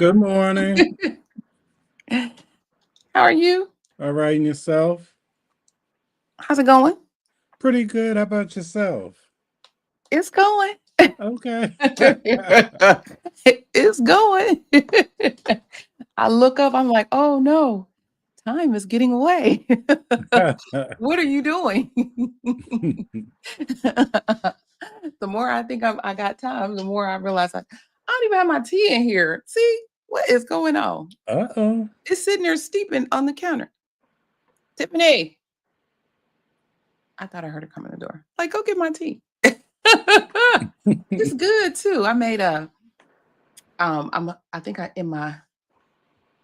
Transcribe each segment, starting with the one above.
Good morning. How are you? All right, and yourself? How's it going? Pretty good. How about yourself? It's going. Okay. It's going. I look up, I'm like, oh no, time is getting away. What are you doing? The more I think I got time, the more I realize I don't even have my tea in here. See, what is going on? Uh-oh. It's sitting there steeping on the counter. Tiffany, I thought I heard her come in the door. Like, go get my tea. It's good too. I made I think in my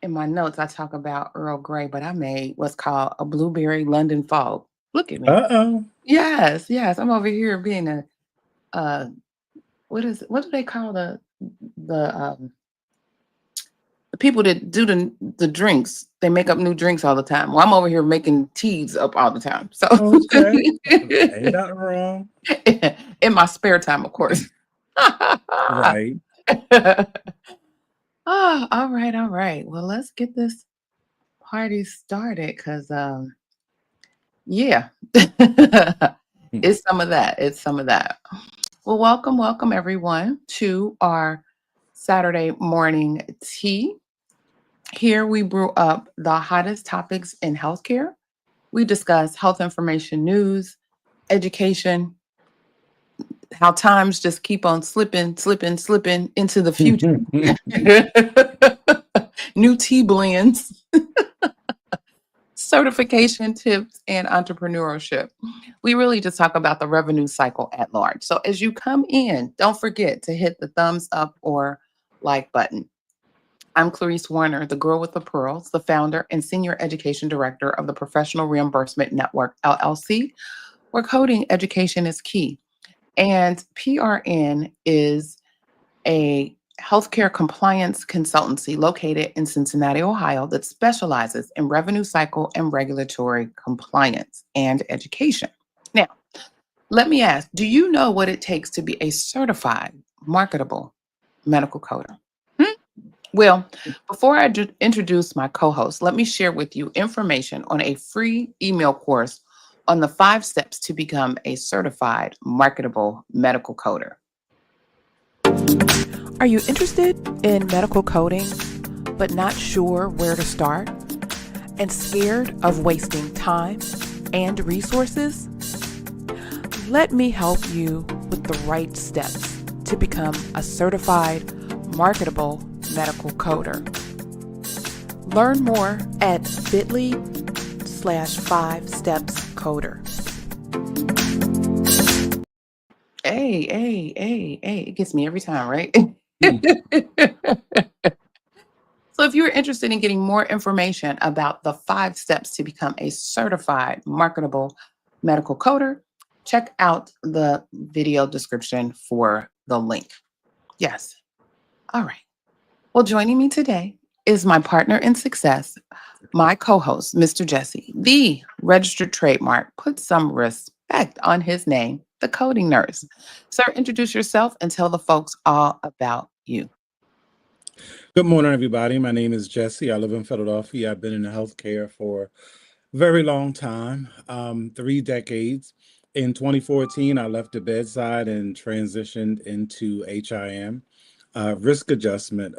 notes I talk about Earl Grey, but I made what's called a blueberry London fog. Look at me. Uh-oh. Yes, yes. I'm over here being a what do they call the the people that do the drinks? They make up new drinks all the time. Well, I'm over here making teas up all the time. So Okay. Ain't nothing wrong. in my spare time, of course. Right. Oh, all right, all right. Well, let's get this party started because yeah. It's some of that. It's some of that. Well, welcome everyone to our Saturday morning tea. Here we brew up the hottest topics in healthcare. We discuss health information news, education, how times just keep on slipping into the future. New tea blends, certification tips, and entrepreneurship. We really just talk about the revenue cycle at large. So as you come in, don't forget to hit the thumbs up or like button. I'm Clarice Warner, the girl with the pearls, the founder and senior education director of the Professional Reimbursement Network, LLC, where coding education is key. And PRN is a healthcare compliance consultancy located in Cincinnati, Ohio, that specializes in revenue cycle and regulatory compliance and education. Now, let me ask, do you know what it takes to be a certified marketable medical coder? Well, before I introduce my co-host, let me share with you information on a free email course on the 5 steps to become a certified marketable medical coder. Are you interested in medical coding, but not sure where to start? And scared of wasting time and resources? Let me help you with the right steps to become a certified marketable medical coder. Learn more at bit.ly/5stepscoder. Hey, it gets me every time, right? So if you're interested in getting more information about the 5 steps to become a certified marketable medical coder, check out the video description for the link. Yes. All right. Well, joining me today is my partner in success, my co-host, Mr. Jesse, the registered trademark. Put some respect on his name, the coding nurse. Sir, introduce yourself and tell the folks all about you. Good morning, everybody. My name is Jesse. I live in Philadelphia. I've been in healthcare for a very long time, 3 decades. In 2014, I left the bedside and transitioned into HIM, risk adjustment,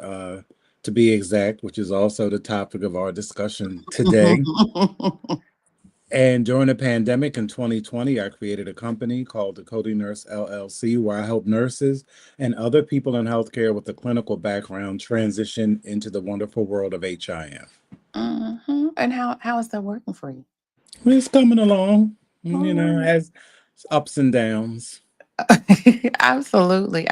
to be exact, which is also the topic of our discussion today. And during the pandemic in 2020, I created a company called the Coding Nurse LLC, where I help nurses and other people in healthcare with a clinical background transition into the wonderful world of HIM. And how is that working for you? It's coming along, has ups and downs. Absolutely.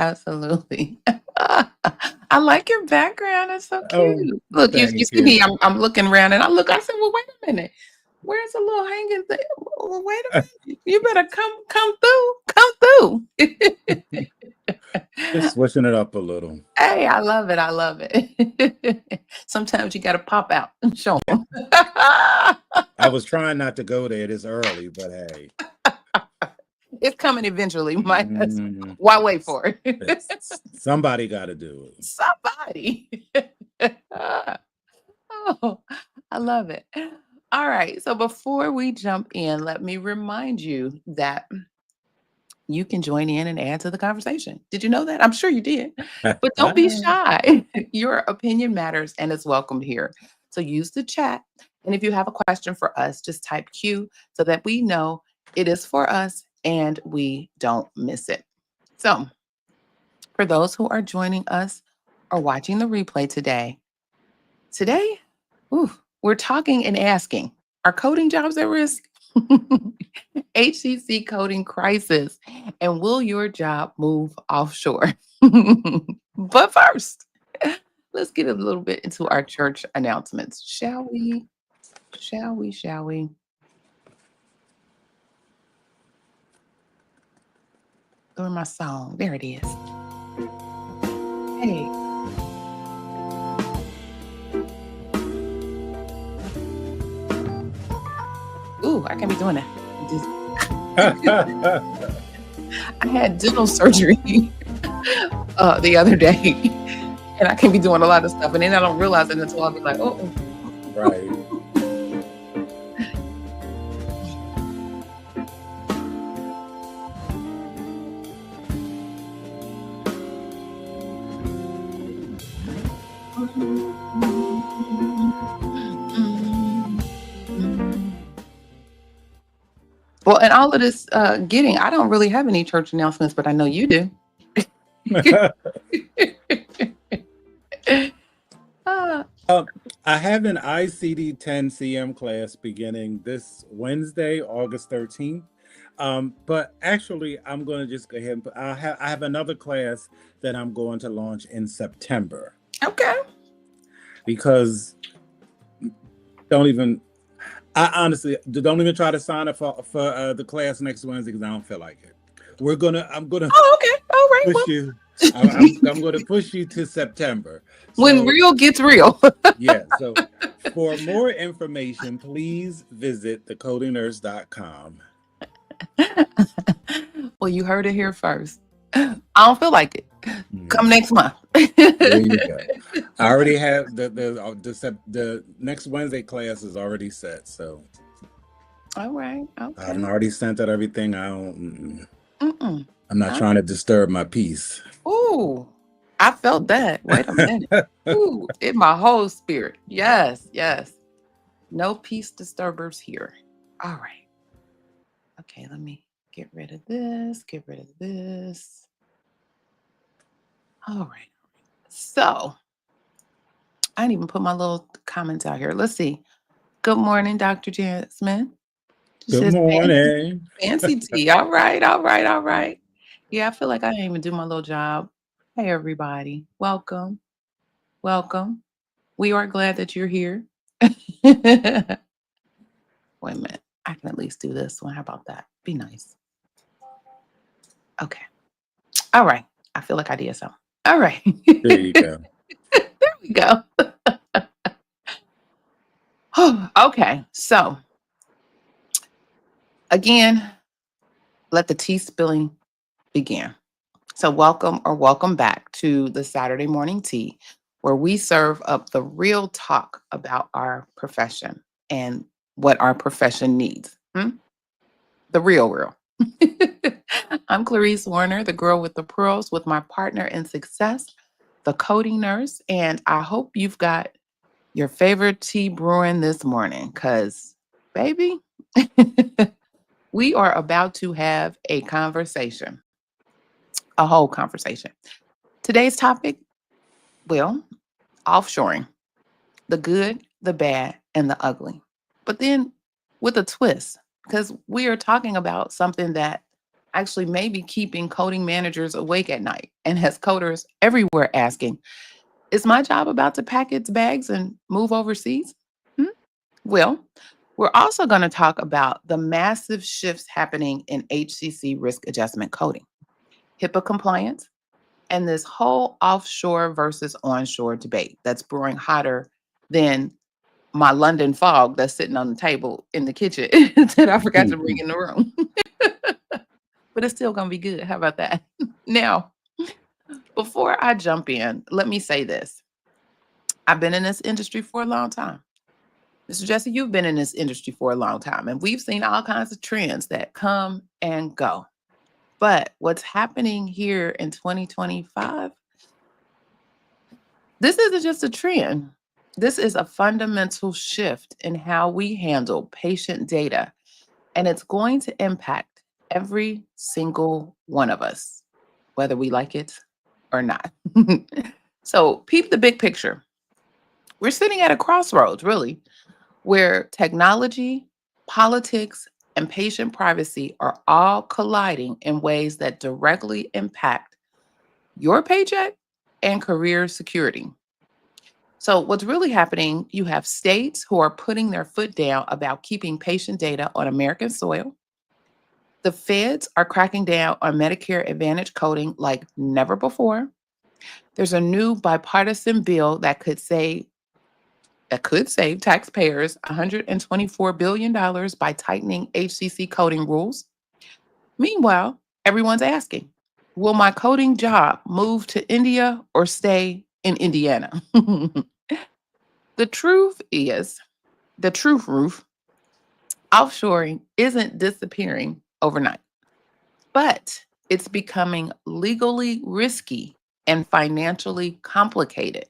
I like your background. It's so Oh, cute. Look, you thank see me, you. I'm looking around and I said, well, wait a minute. Where's the little hanging thing? Well, wait a minute. You better come through. Just switching it up a little. Hey, I love it. Sometimes you got to pop out and show them. I was trying not to go there this early, but hey. It's coming eventually. Mm, Why wait for it? somebody got to do it. Somebody. Oh, I love it. All right. So before we jump in, let me remind you that you can join in and add to the conversation. Did you know that? I'm sure you did. But don't be shy. Your opinion matters and is welcomed here. So use the chat. And if you have a question for us, just type Q so that we know it is for us and we don't miss it. So, for those who are joining us or watching the replay today, ooh, we're talking and asking, are coding jobs at risk? HCC coding crisis. And will your job move offshore? But first, let's get a little bit into our church announcements. Shall we? Shall we? Go in my song. There it is. Hey. Ooh, I can't be doing that. I had dental surgery the other day, and I can't be doing a lot of stuff, and then I don't realize it until I'll be like, oh. Right. Well, and all of this getting, I don't really have any church announcements, but I know you do. I have an ICD-10 CM class beginning this Wednesday, August 13th. But actually, I'm going to just go ahead and I have another class that I'm going to launch in September. Okay. Because I honestly don't even try to sign up for the class next Wednesday because I don't feel like it. I'm gonna. Oh, okay. All right. Push you. I'm going to push you to September. When real gets real. Yeah. So for more information, please visit thecodingnurse.com. Well, you heard it here first. I don't feel like it. Come next month. There you go. I already have the next Wednesday class is already set. So. All right. Okay. I've already sent out everything. I'm not trying to disturb my peace. Ooh, I felt that. Wait a minute. Ooh, in my whole spirit. Yes. No peace disturbers here. All right. Okay, let me get rid of this. All right. So, I didn't even put my little comments out here. Let's see. Good morning, Dr. Jasmine. Good morning. Fancy tea. All right. Yeah, I feel like I didn't even do my little job. Hey, everybody. Welcome. We are glad that you're here. Wait a minute. I can at least do this one. How about that? Be nice. Okay. All right. I feel like I did something. All right. There you go. There we go. Okay. So, again, let the tea spilling begin. So welcome back to the Saturday morning tea, where we serve up the real talk about our profession and what our profession needs. The real. I'm Clarice Warner, the girl with the pearls, with my partner in success, the coding nurse. And I hope you've got your favorite tea brewing this morning, because, baby, we are about to have a conversation. A whole conversation. Today's topic, well, offshoring. The good, the bad, and the ugly. But then with a twist, because we are talking about something that actually may be keeping coding managers awake at night, and has coders everywhere asking, is my job about to pack its bags and move overseas? Well, we're also going to talk about the massive shifts happening in HCC risk adjustment coding, HIPAA compliance, and this whole offshore versus onshore debate that's brewing hotter than my London fog that's sitting on the table in the kitchen that I forgot to bring in the room. But it's still going to be good. How about that? Now, before I jump in, let me say this. I've been in this industry for a long time. Mr. Jesse, you've been in this industry for a long time, and we've seen all kinds of trends that come and go. But what's happening here in 2025, this isn't just a trend. This is a fundamental shift in how we handle patient data, and it's going to impact every single one of us, whether we like it or not. So, peep the big picture. We're sitting at a crossroads, really, where technology, politics, and patient privacy are all colliding in ways that directly impact your paycheck and career security. So, what's really happening, you have states who are putting their foot down about keeping patient data on American soil. The feds are cracking down on Medicare Advantage coding like never before. There's a new bipartisan bill that could save taxpayers $124 billion by tightening HCC coding rules. Meanwhile, everyone's asking, will my coding job move to India or stay in Indiana? The truth is, the truth, Ruth, offshoring isn't disappearing overnight, but it's becoming legally risky and financially complicated.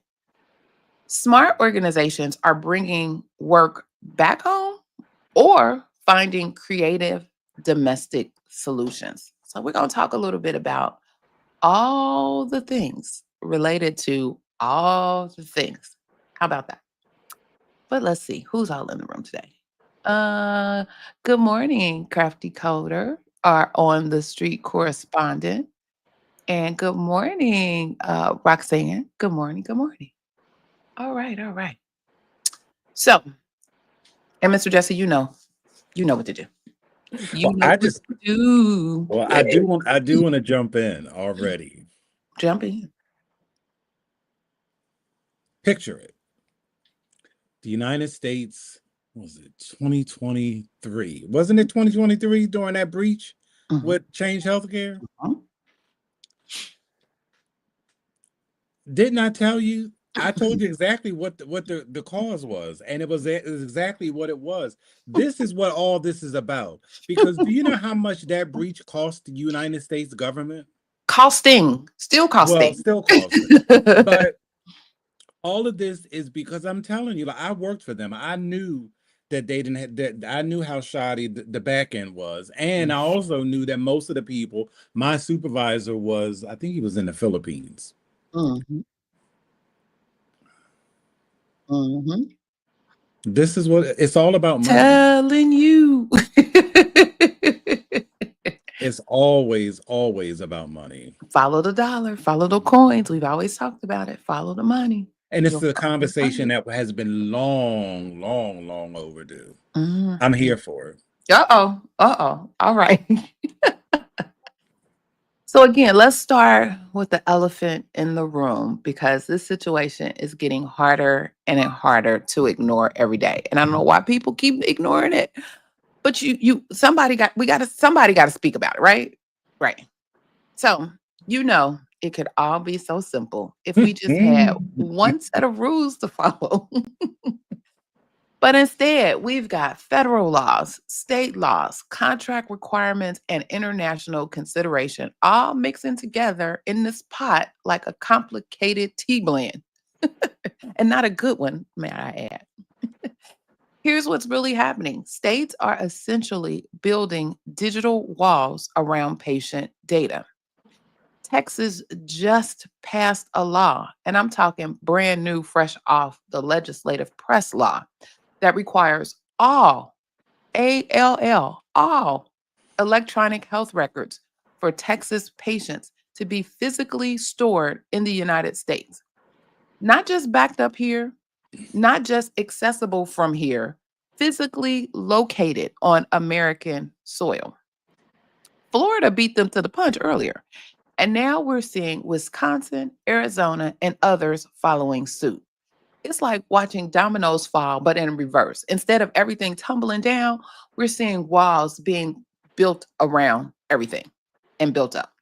Smart organizations are bringing work back home or finding creative domestic solutions. So, we're going to talk a little bit about all the things related to all the things. How about that? But let's see who's all in the room today. Uh, Good morning, Crafty Coder, our on the street correspondent. And good morning, Roxanne. Good morning. Good morning. All right. All right. So, and Mr. Jesse, you know what to do. You Well, know what to do. I do want to jump in already. Jump in. Picture it. The United States, what was it 2023? Wasn't it 2023 during that breach with Change Healthcare? Didn't I tell you? I told you exactly what the cause was, and it was exactly what it was. This is what all this is about. Because do you know how much that breach cost the United States government? Still costing. Well, still costing. But all of this is because I'm telling you, like, I worked for them. I knew that they didn't have that. I knew how shoddy the back end was, and I also knew that most of the people. My supervisor was, I think he was in the Philippines. Mhm. Mhm. This is what it's all about. Money. Telling you. It's always about money. Follow the dollar, follow the coins. We've always talked about it. Follow the money. And it's You'll the find the conversation money. that has been long overdue. Mhm. I'm here for it. Uh-oh. All right. So again, let's start with the elephant in the room because this situation is getting harder and harder to ignore every day. And I don't know why people keep ignoring it, but somebody got to speak about it, right? Right. So, it could all be so simple if we just had one set of rules to follow. But instead, we've got federal laws, state laws, contract requirements, and international consideration all mixing together in this pot like a complicated tea blend. And not a good one, may I add. Here's what's really happening. States are essentially building digital walls around patient data. Texas just passed a law, and I'm talking brand new, fresh off the legislative press law, that requires all all electronic health records for Texas patients to be physically stored in the United States. Not just backed up here, not just accessible from here, physically located on American soil. Florida beat them to the punch earlier. And now we're seeing Wisconsin, Arizona, and others following suit. It's like watching dominoes fall, but in reverse. Instead of everything tumbling down, we're seeing walls being built around everything and built up.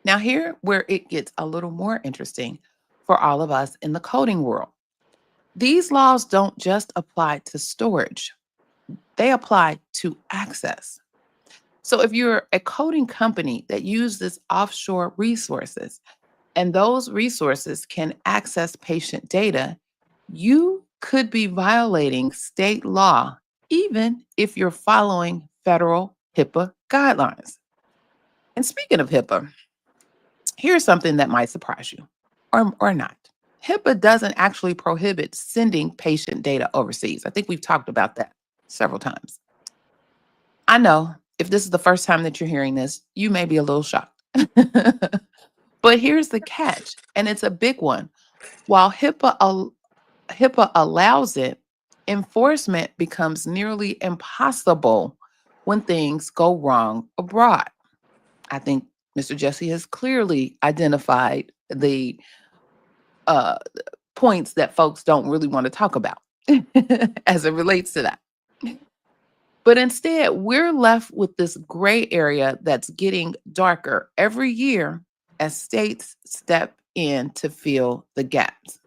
Now, here where it gets a little more interesting for all of us in the coding world. These laws don't just apply to storage, they apply to access. So if you're a coding company that uses offshore resources and those resources can access patient data, you could be violating state law, even if you're following federal HIPAA guidelines. And speaking of HIPAA, here's something that might surprise you or not. HIPAA doesn't actually prohibit sending patient data overseas. I think we've talked about that several times. I know if this is the first time that you're hearing this, you may be a little shocked. But here's the catch, and it's a big one. While HIPAA allows it, enforcement becomes nearly impossible when things go wrong abroad. I think Mr. Jesse has clearly identified the uh, points that folks don't really want to talk about as it relates to that. But instead, we're left with this gray area that's getting darker every year as states step in to fill the gaps.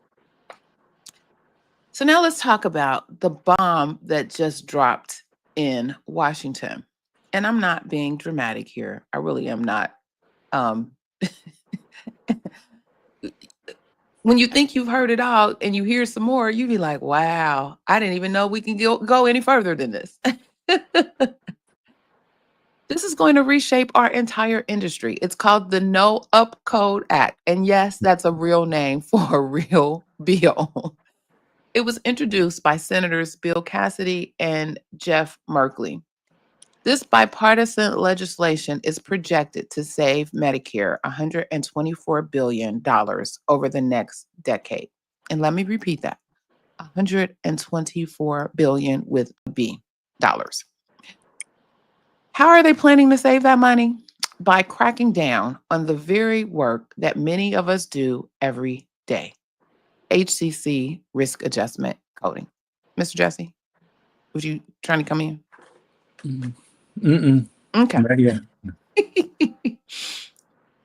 So now let's talk about the bomb that just dropped in Washington. And I'm not being dramatic here. I really am not. Um, when you think you've heard it all and you hear some more, you be like, wow, I didn't even know we can go any further than this. This is going to reshape our entire industry. It's called the No Up Code Act. And yes, that's a real name for a real bill. It was introduced by Senators Bill Cassidy and Jeff Merkley. This bipartisan legislation is projected to save Medicare $124 billion over the next decade. And let me repeat that, $124 billion with a B dollars. How are they planning to save that money? By cracking down on the very work that many of us do every day. HCC, risk adjustment coding. Mr. Jesse, was you trying to come in? Okay. Not yet.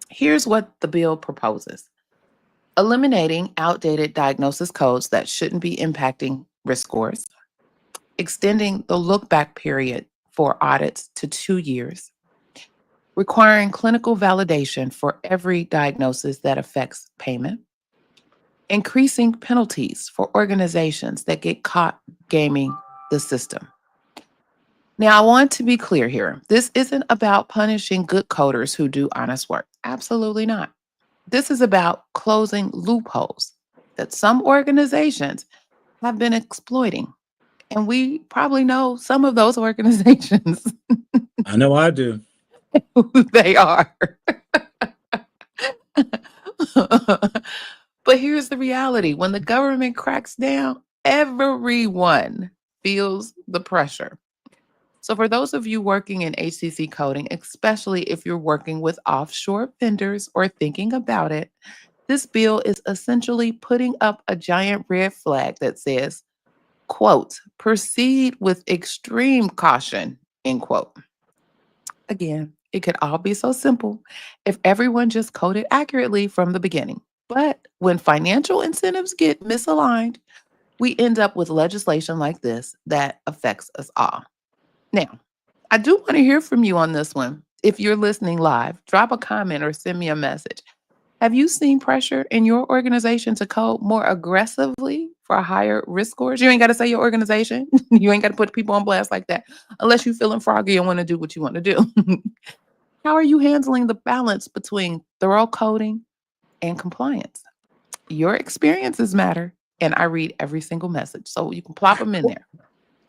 Here's what the bill proposes. Eliminating outdated diagnosis codes that shouldn't be impacting risk scores. Extending the look-back period for audits to 2 years. Requiring clinical validation for every diagnosis that affects payment. Increasing penalties for organizations that get caught gaming the system. Now, I want to be clear here. This isn't about punishing good coders who do honest work. Absolutely not. This is about closing loopholes that some organizations have been exploiting. And we probably know some of those organizations. I know I do. Who they are. But here's the reality. When the government cracks down, everyone feels the pressure. So for those of you working in HCC coding, especially if you're working with offshore vendors or thinking about it, this bill is essentially putting up a giant red flag that says, quote, proceed with extreme caution, end quote. Again, it could all be so simple if everyone just coded accurately from the beginning. But when financial incentives get misaligned, we end up with legislation like this that affects us all. Now, I do want to hear from you on this one. If you're listening live, drop a comment or send me a message. Have you seen pressure in your organization to code more aggressively for higher risk scores? You ain't got to say your organization. You ain't got to put people on blast like that unless you're feeling froggy and want to do what you want to do. How are you handling the balance between thorough coding and compliance? Your experiences matter, and I read every single message, so you can plop them in there.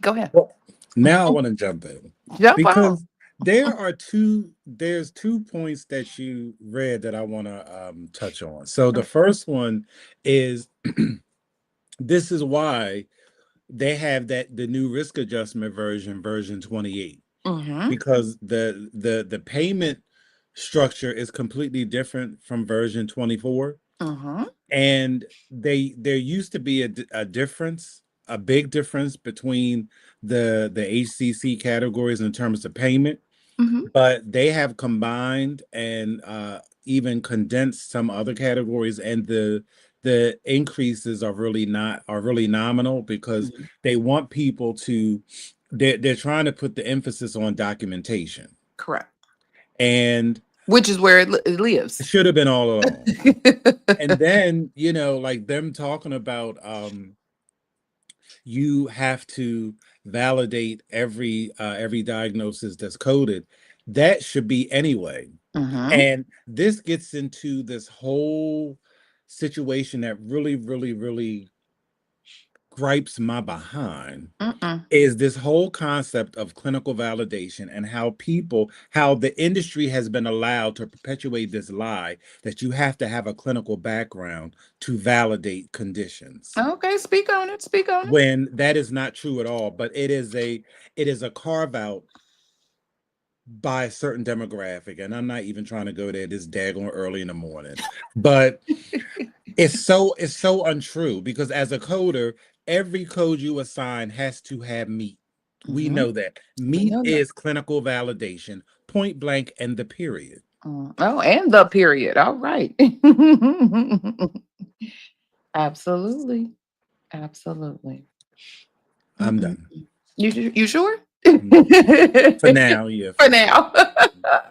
Go ahead. Well, now I want to jump in Jump because on. there's 2 points that you read that I want to touch on. So the first one is this is why they have the new risk adjustment version 28, because the payment structure is completely different from version 24. And there used to be a difference, a big difference between the HCC categories in terms of payment, but they have combined and even condensed some other categories, and the the increases are really nominal because Mhm. they want people to they're trying to put the emphasis on documentation. Correct. And Which is where it it lives. should have been all along. And then, like them talking about you have to validate every diagnosis that's coded. That should be anyway. Mhm. And this gets into this whole situation that really, really, really gripes my behind Mm-mm. is this whole concept of clinical validation and how the industry has been allowed to perpetuate this lie that you have to have a clinical background to validate conditions, Okay, speak on it. Speak on it. when that is not true at all. But it is a carve out by a certain demographic, and I'm not even trying to go there this daggone early in the morning. But it's so untrue, because as a coder, every code you assign has to have meat. We Mhm. know that. We Meat know that. is clinical validation, point blank, and the period. Oh, and the period. All right. Absolutely. Absolutely. I'm done. Mm-mm-mm. You sure? I'm done. For now, yeah, For for now. now.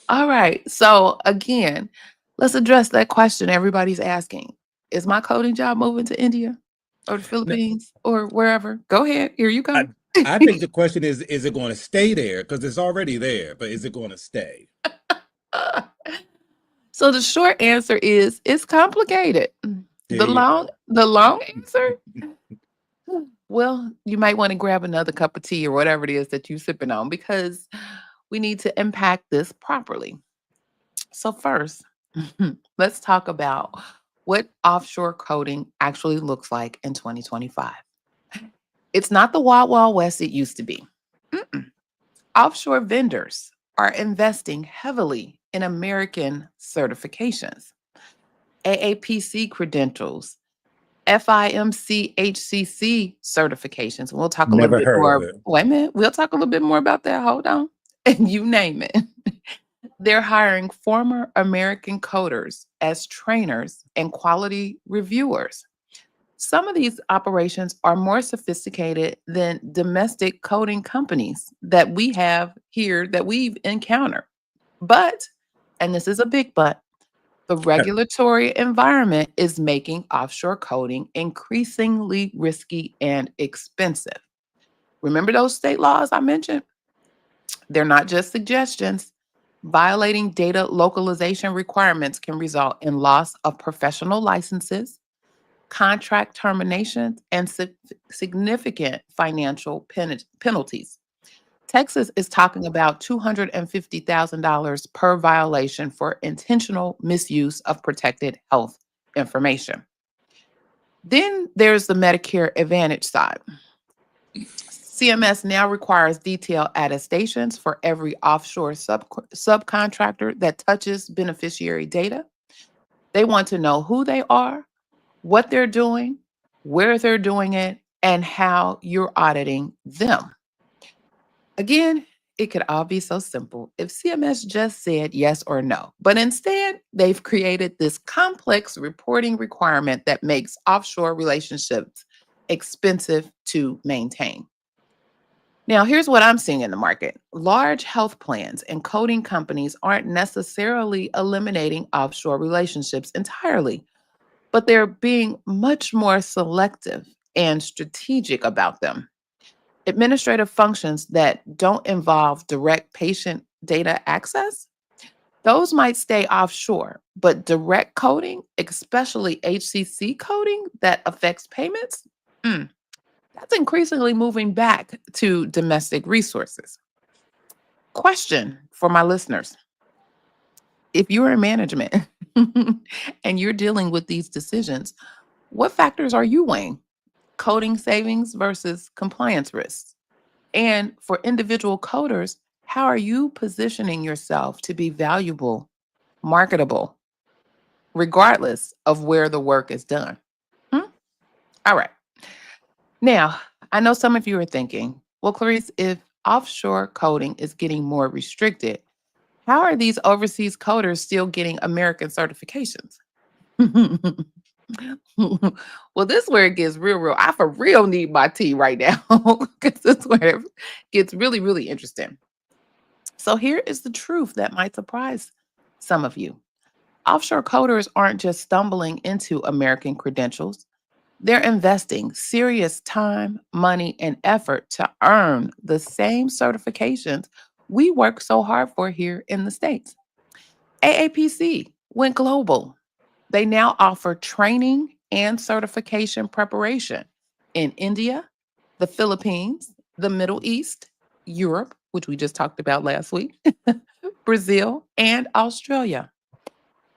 All right. So again, let's address that question everybody's asking. Is my coding job moving to India or the No, Philippines or wherever? Go ahead. Here you I go. I think the question is it going to stay there? Because it's already there, but is it going to stay? So the short answer is it's complicated. There you go. The long answer, well, you might want to grab another cup of tea or whatever it is that you're sipping on, because we need to impact this properly. So first, let's talk about what offshore coding actually looks like in 2025. It's not the Wild Wild West it used to be. Mm-mm. Offshore vendors are investing heavily in American certifications, AAPC credentials, FIMC HCC certifications. We'll talk a little Never bit heard of more. it. Wait a minute. We'll talk a little bit more about that. Hold on. And you name it. They're hiring former American coders as trainers and quality reviewers. Some of these operations are more sophisticated than domestic coding companies that we have here that we've encountered. But, and this is a big but, the regulatory environment is making offshore coding increasingly risky and expensive. Remember those state laws I mentioned? They're not just suggestions. Violating data localization requirements can result in loss of professional licenses, contract terminations, and significant financial penalties. Texas is talking about $250,000 per violation for intentional misuse of protected health information. Then there's the Medicare Advantage side. CMS now requires detailed attestations for every offshore subcontractor that touches beneficiary data. They want to know who they are, what they're doing, where they're doing it, and how you're auditing them. Again, it could all be so simple if CMS just said yes or no. But instead, they've created this complex reporting requirement that makes offshore relationships expensive to maintain. Now, here's what I'm seeing in the market. Large health plans and coding companies aren't necessarily eliminating offshore relationships entirely, but they're being much more selective and strategic about them. Administrative functions that don't involve direct patient data access, those might stay offshore, but direct coding, especially HCC coding that affects payments, mm, that's increasingly moving back to domestic resources. Question for my listeners: if you're in management and you're dealing with these decisions, what factors are you weighing? Coding savings versus compliance risks. And for individual coders, how are you positioning yourself to be valuable, marketable, regardless of where the work is done? Hmm? All right. Now, I know some of you are thinking, well, Clarice, if offshore coding is getting more restricted, how are these overseas coders still getting American certifications? Well, this is where it gets real, real. I for real need my tea right now because this is where it gets really, really interesting. So here is the truth that might surprise some of you. Offshore coders aren't just stumbling into American credentials. They're investing serious time, money, and effort to earn the same certifications we work so hard for here in the States. AAPC went global. They now offer training and certification preparation in India, the Philippines, the Middle East, Europe, which we just talked about last week, Brazil, and Australia.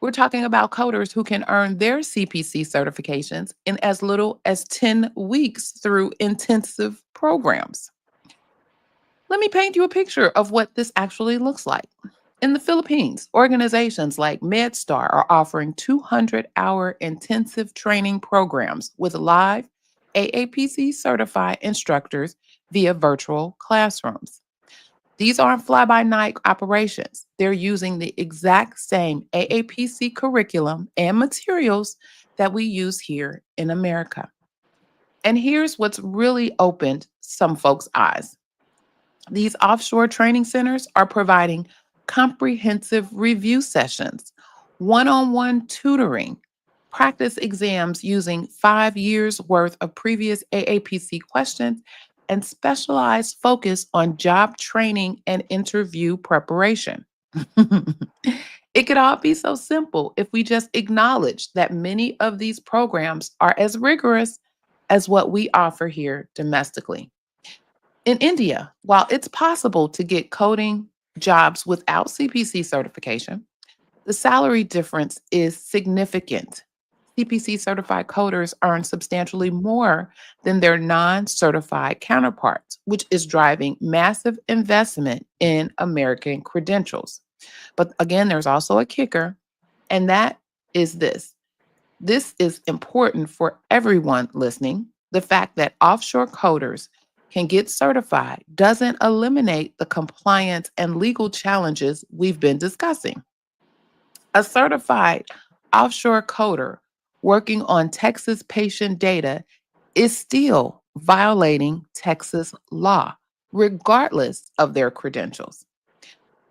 We're talking about coders who can earn their CPC certifications in as little as 10 weeks through intensive programs. Let me paint you a picture of what this actually looks like. In the Philippines, organizations like MedStar are offering 200-hour intensive training programs with live AAPC certified instructors via virtual classrooms. These aren't fly by night operations. They're using the exact same AAPC curriculum and materials that we use here in America. And here's what's really opened some folks' eyes. These offshore training centers are providing comprehensive review sessions, one on one tutoring, practice exams using 5 years worth of previous AAPC questions, and specialized focus on job training and interview preparation. It could all be so simple if we just acknowledge that many of these programs are as rigorous as what we offer here domestically. In India, while it's possible to get coding jobs without CPC certification, the salary difference is significant. CPC certified coders earn substantially more than their non certified counterparts, which is driving massive investment in American credentials. But again, there's also a kicker, and that is this. This is important for everyone listening. The fact that offshore coders can get certified doesn't eliminate the compliance and legal challenges we've been discussing. A certified offshore coder working on Texas patient data is still violating Texas law, regardless of their credentials.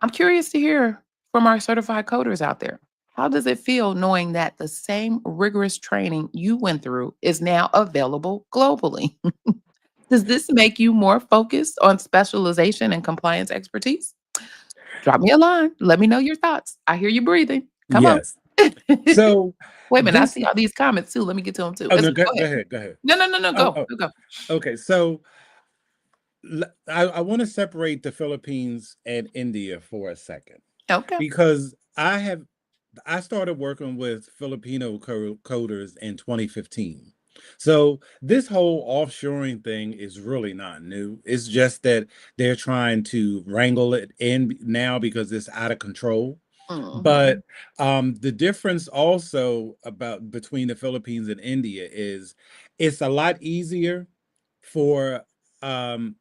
I'm curious to hear from our certified coders out there. How does it feel knowing that the same rigorous training you went through is now available globally? Does this make you more focused on specialization and compliance expertise? Drop me a line. Let me know your thoughts. I hear you breathing. Come on. Yes. So Wait a minute. I this see all these comments too. Let me get to them too. oh Go no, go ahead. ahead, go ahead. No, no, no, no. Oh, Go. Go. okay. So I want to separate the Philippines and India for a second Okay. because I started working with Filipino coders in 2015. So this whole offshoring thing is really not new. It's just that they're trying to wrangle it in now because it's out of control. Mhm. But the difference also about between the Philippines and India is it's a lot easier for um,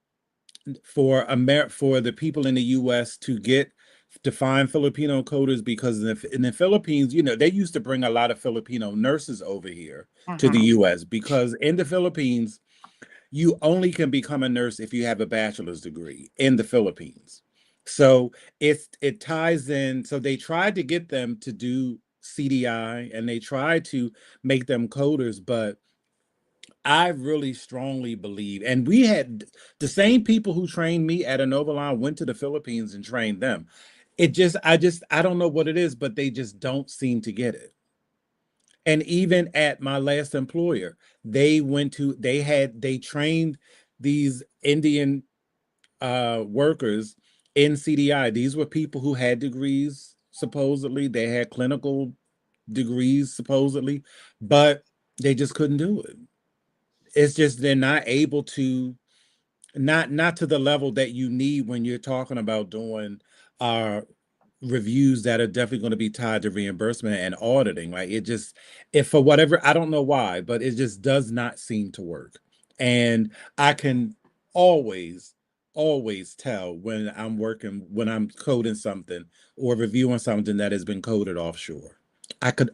for the people in the US to find Filipino coders because in the Philippines, they used to bring a lot of Filipino nurses over here to the Mhm. US because in the Philippines, you only can become a nurse if you have a bachelor's degree in the Philippines. So it ties in. So they tried to get them to do CDI and they tried to make them coders, but I really strongly believe, and we had the same people who trained me at Inovalon went to the Philippines and trained them. I don't know what it is, but they just don't seem to get it. And even at my last employer, they trained these Indian workers in CDI. These were people who had degrees, supposedly. They had clinical degrees, supposedly, but they just couldn't do it. It's just they're not able to, not to the level that you need when you're talking about doing uh reviews that are definitely going to be tied to reimbursement and auditing. Like it just, if for whatever, I don't know why, but it just does not seem to work. And I can always, always tell when I'm coding something or reviewing something that has been coded offshore. I could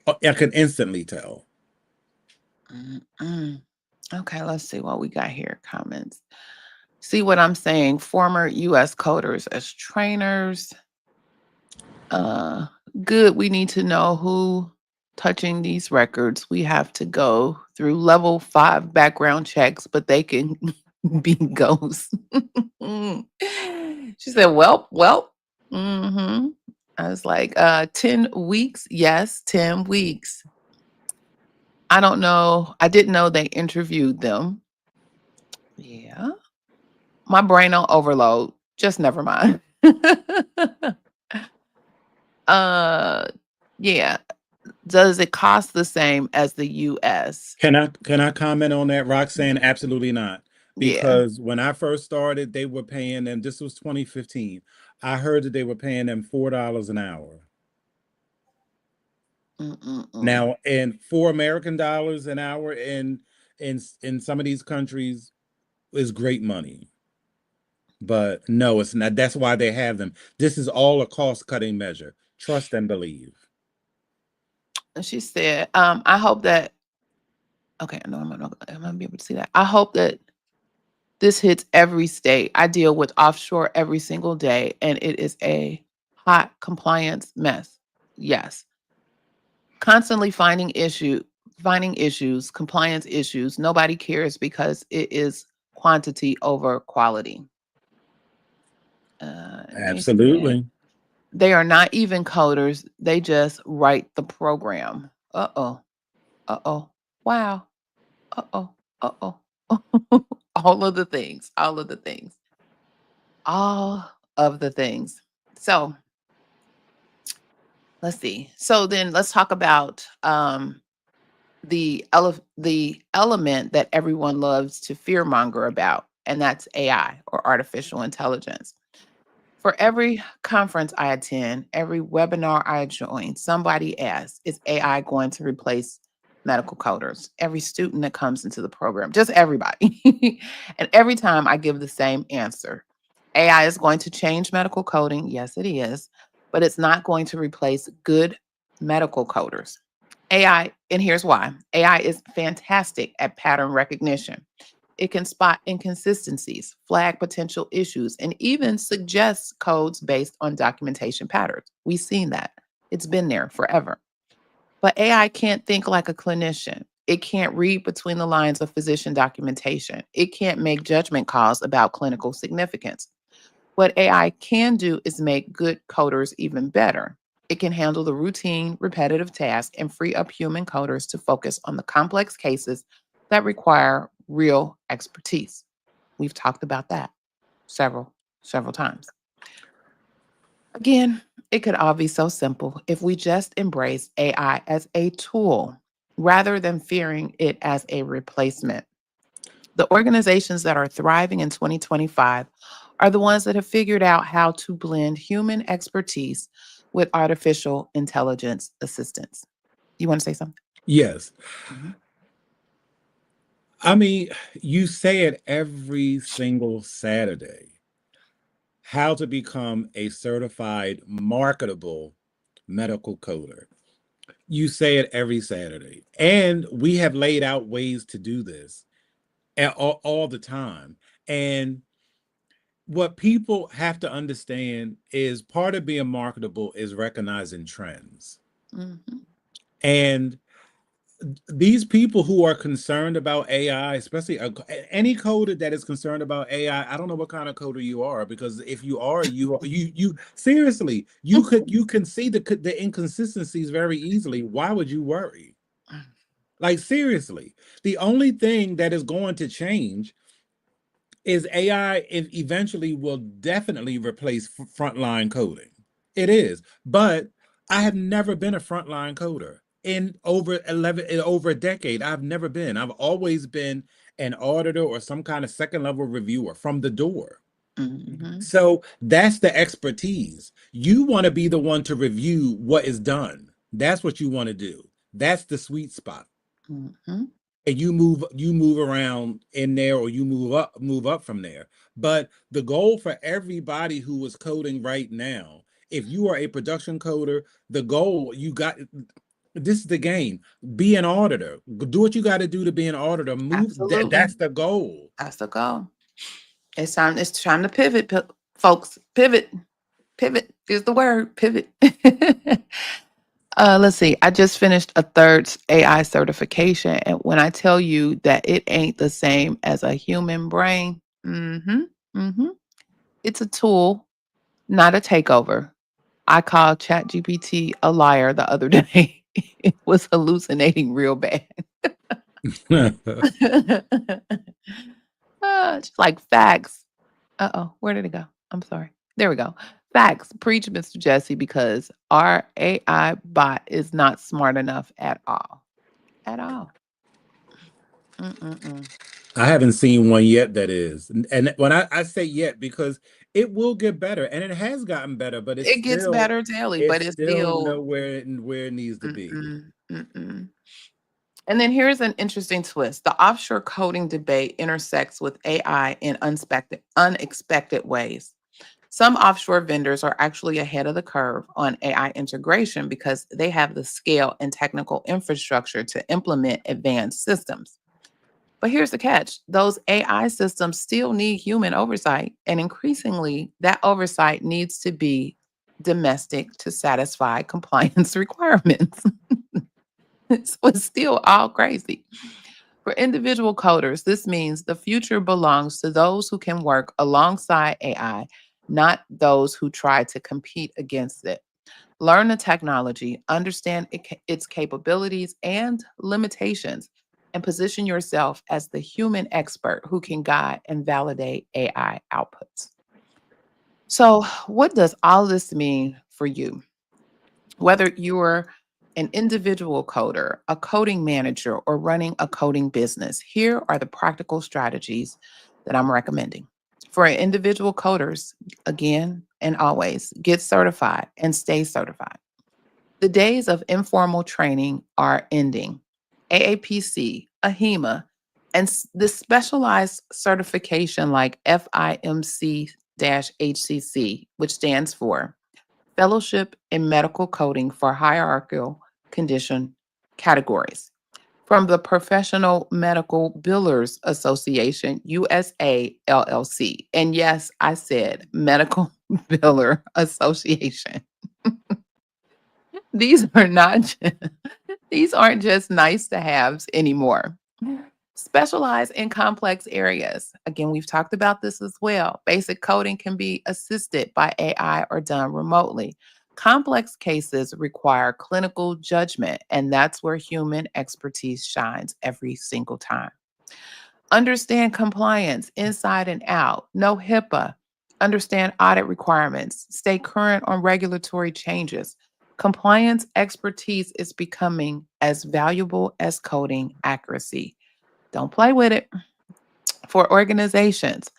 instantly tell. Mm-mm. Okay, let's see what we got here. Comments. See what I'm saying? Former U.S. coders as trainers. Good. We need to know who touching these records. We have to go through level 5 background checks, but they can be ghosts. She said, well. Mm-hmm. I was like, 10 weeks. Yes, 10 weeks. I don't know. I didn't know they interviewed them. Yeah. My brain on overload. Just never mind. uh yeah. Does it cost the same as the US? Can I comment on that, Roxanne? Absolutely not. Yeah. Because when I first started, they were paying them, this was 2015. I heard that they were paying them $4 an hour. Mm-mm-mm. Now, and $4 American an hour in some of these countries is great money. But no, it's not. That's why they have them. This is all a cost-cutting measure. Trust and believe. And she said, I hope that okay, no, I'm not gonna be able to see that. I hope that this hits every state. I deal with offshore every single day, and it is a hot compliance mess. Yes. Constantly finding issues, compliance issues. Nobody cares because it is quantity over quality. They said Absolutely. they are not even coders. They just write the program. Uh-oh. Uh-oh. Wow. Uh-oh. Uh-oh. All of the things. All of the things. All of the things. So let's see. So then let's talk about the element that everyone loves to fearmonger about, and that's AI or artificial intelligence. For every conference I attend, every webinar I join, somebody asks, is AI going to replace medical coders? Every student that comes into the program, just everybody. And every time I give the same answer. AI is going to change medical coding. Yes, it is. But it's not going to replace good medical coders. AI, and here's why. AI is fantastic at pattern recognition. It can spot inconsistencies, flag potential issues, and even suggest codes based on documentation patterns. We've seen that. It's been there forever. But AI can't think like a clinician. It can't read between the lines of physician documentation. It can't make judgment calls about clinical significance. What AI can do is make good coders even better. It can handle the routine, repetitive tasks and free up human coders to focus on the complex cases that require real expertise. We've talked about that several times. Again, it could all be so simple if we just embrace AI as a tool rather than fearing it as a replacement. The organizations that are thriving in 2025 are the ones that have figured out how to blend human expertise with artificial intelligence assistance. You want to say something? Yes. Mhm. I mean, you say it every single Saturday. How to become a certified marketable medical coder. You say it every Saturday. And we have laid out ways to do this all the time. And what people have to understand is part of being marketable is recognizing trends. Mhm. And these people who are concerned about AI, especially any coder that is concerned about AI, I don't know what kind of coder you are, because if you are, you seriously, you can see the inconsistencies very easily. Why would you worry? Like seriously, the only thing that is going to change is AI eventually will definitely replace frontline coding. It is. But I have never been a frontline coder in over a decade. I've never been. I've always been an auditor or some kind of second level reviewer from the door. Mhm. So that's the expertise. You want to be the one to review what is done. That's what you want to do. That's the sweet spot. Mhm. And you move around in there, or you move up from there. But the goal for everybody who is coding right now, if you are a production coder, the goal you got, This is the game. Be an auditor. Do what you got to do to be an auditor. Move. Absolutely. That's the goal. That's the goal. It's time to pivot, folks. Pivot. Pivot is the word. Pivot. Let's see. I just finished a third AI certification, and when I tell you that it ain't the same as a human brain, it's a tool, not a takeover. I called ChatGPT a liar the other day. It was hallucinating real bad. Just like facts. Uh-oh, where did it go? I'm sorry. There we go. Facts. Preach, Mr. Jesse, because our AI bot is not smart enough at all. At all. Mm-mm-mm. I haven't seen one yet that is. And when I say yet, because it will get better, and it has gotten better, but It gets better daily, but it's it's still still nowhere where it needs to be. mm-mm. And then here's an interesting twist. The offshore coding debate intersects with AI in unexpected ways. Some offshore vendors are actually ahead of the curve on AI integration because they have the scale and technical infrastructure to implement advanced systems. But here's the catch: those AI systems still need human oversight, and increasingly, that oversight needs to be domestic to satisfy compliance requirements. So it's still all crazy. For individual coders, this means the future belongs to those who can work alongside AI, not those who try to compete against it. Learn the technology, understand its capabilities and limitations, and position yourself as the human expert who can guide and validate AI outputs. So, what does all this mean for you? Whether you're an individual coder, a coding manager, or running a coding business, here are the practical strategies that I'm recommending. For individual coders, again and always, get certified and stay certified. The days of informal training are ending. AAPC, AHEMA, and the specialized certification like FIMC HCC, which stands for Fellowship in Medical Coding for Hierarchical Condition Categories. From the Professional Medical Billers Association, USA LLC. And yes, I said Medical Biller Association. These are not these aren't just nice to haves anymore. Specialize in complex areas. Again, we've talked about this as well. Basic coding can be assisted by AI or done remotely. Complex cases require clinical judgment, and that's where human expertise shines every single time. Understand compliance inside and out. Know HIPAA. Understand audit requirements. Stay current on regulatory changes. Compliance expertise is becoming as valuable as coding accuracy. Don't play with it. For organizations,